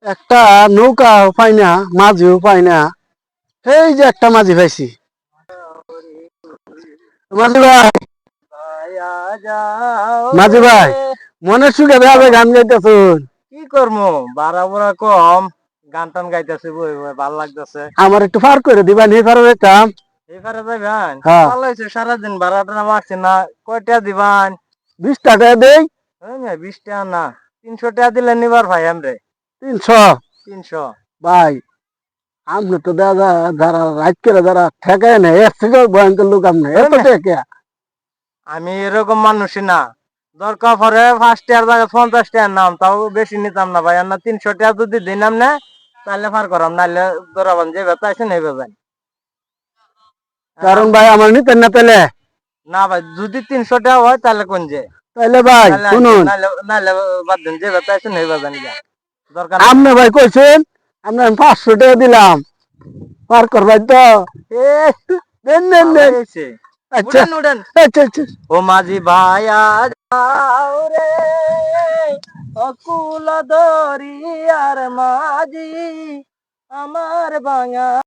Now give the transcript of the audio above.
একটা নৌকা পাই না, মাঝিও পাই না। এই যে একটা মাঝি পাইছি। মাঝি ভাই, মাঝি ভাই, মনে সুখে ভাবে গান গাইতেছুন। কি করবো, বাড়া বুড়া কম, গান টান গাইতেছে, বই বই ভাল লাগতেছে। আমার একটু পার করে দিবা, নিয়ে পারো যেতাম। এবারে যাবেন? হ্যাঁ, ভালো হয়েছে, সারাদিন ভাড়াটা মারছি না। কয়টা দিবান? 20 টাকা দেই। 20 টাকা না, 300 টাকা দিলে নিবার ভাই আমরে। 300? 300। ভাই, আপনি তো দাদা যারা রাইট করে যারা ঠেকায় না, এর থেকে ভয়ঙ্কর লোক আপনি, এত ঠেকে। আমি এরকম মানুষই না। দরকার পরে 5 টাকার জায়গায় 50 টাকার নাম, তাও বেশি নিতাম না ভাই। আর না 300 টাকা যদি দিনাম না, তাহলে ফার করাম, নাহলে ধরাবান যে ব্যথা আছে নেই বেজান। কারণ ভাই আমার নিতেন না পেলে। না ভাই, যদি 300 টাকা হয় তাহলে কোন যে, তাইলে ভাই নাহলে আনছেন, শুনুন, নাহলে নাহলে বাদ দেন, যে ব্যথা আছে নেই বেজান যা। দরকার নাই। আপনি ভাই কইছেন, আপনি আমি 500 টাকা দিলাম, পার করবাই তো। এ দেন দেন ভালো দেন। হয়েছে। আচ্ছা উঠেন উঠেন। আচ্ছা আচ্ছা। ও মাঝি ভাই আজ আও রে, অকুল দরিয়ার মাঝি, আমার ভাঙা